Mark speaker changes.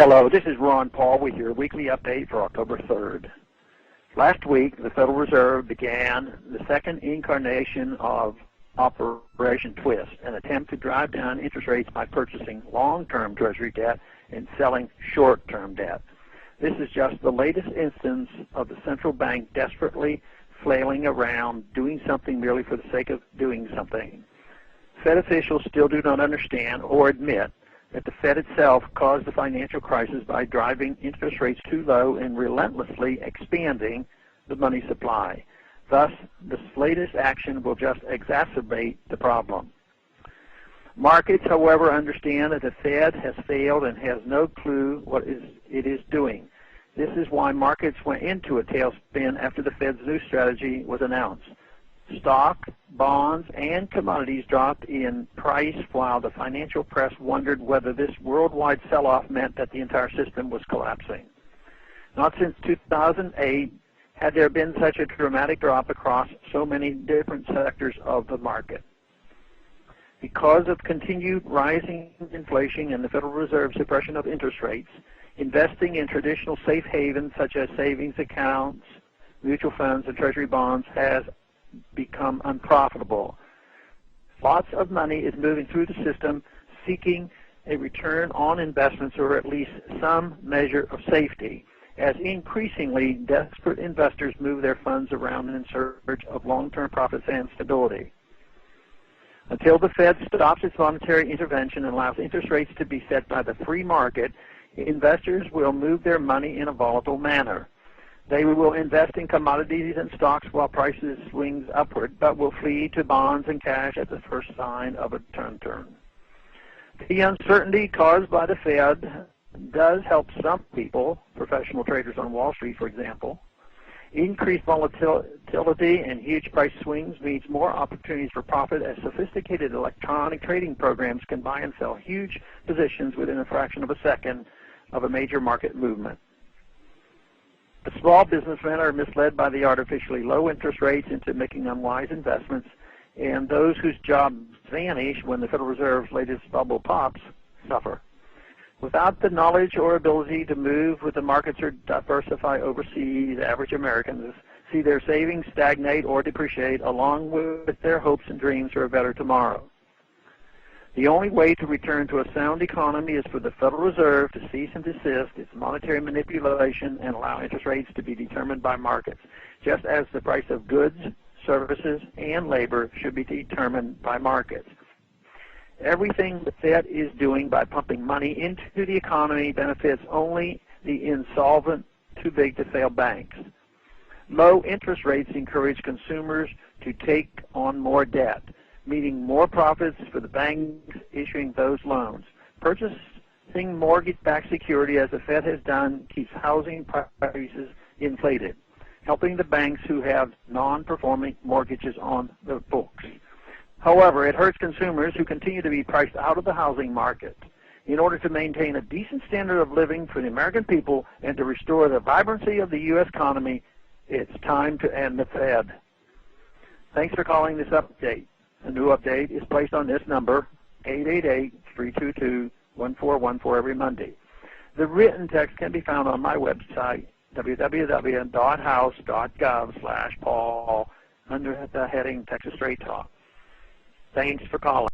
Speaker 1: Hello, this is Ron Paul with your weekly update for October 3rd. Last week, the Federal Reserve began the second incarnation of Operation Twist, an attempt to drive down interest rates by purchasing long-term Treasury debt and selling short-term debt. This is just the latest instance of the central bank desperately flailing around, doing something merely for the sake of doing something. Fed officials still do not understand or admit that the Fed itself caused the financial crisis by driving interest rates too low and relentlessly expanding the money supply. Thus, this latest action will just exacerbate the problem. Markets, however, understand that the Fed has failed and has no clue what it is doing. This is why markets went into a tailspin after the Fed's new strategy was announced. Stock, bonds, and commodities dropped in price while the financial press wondered whether this worldwide sell-off meant that the entire system was collapsing. Not since 2008 had there been such a dramatic drop across so many different sectors of the market. Because of continued rising inflation and the Federal Reserve's suppression of interest rates, investing in traditional safe havens such as savings accounts, mutual funds, and Treasury bonds has become unprofitable. Lots of money is moving through the system seeking a return on investments or at least some measure of safety, as increasingly desperate investors move their funds around in search of long-term profits and stability. Until the Fed stops its monetary intervention and allows interest rates to be set by the free market, investors will move their money in a volatile manner. They will invest in commodities and stocks while prices swings upward, but will flee to bonds and cash at the first sign of a turn. The uncertainty caused by the Fed does help some people, professional traders on Wall Street, for example. Increased volatility and huge price swings means more opportunities for profit as sophisticated electronic trading programs can buy and sell huge positions within a fraction of a second of a major market movement. The small businessmen are misled by the artificially low interest rates into making unwise investments, and those whose jobs vanish when the Federal Reserve's latest bubble pops suffer. Without the knowledge or ability to move with the markets or diversify overseas, average Americans see their savings stagnate or depreciate along with their hopes and dreams for a better tomorrow. The only way to return to a sound economy is for the Federal Reserve to cease and desist its monetary manipulation and allow interest rates to be determined by markets, just as the price of goods, services, and labor should be determined by markets. Everything the Fed is doing by pumping money into the economy benefits only the insolvent, too big to fail banks. Low interest rates encourage consumers to take on more debt, meaning more profits for the banks issuing those loans. Purchasing mortgage-backed security, as the Fed has done, keeps housing prices inflated, helping the banks who have non-performing mortgages on the books. However, it hurts consumers who continue to be priced out of the housing market. In order to maintain a decent standard of living for the American people and to restore the vibrancy of the U.S. economy, it's time to end the Fed. Thanks for calling this update. A new update is placed on this number, 888-322-1414, every Monday. The written text can be found on my website, www.house.gov/Paul, under the heading Texas Straight Talk. Thanks for calling.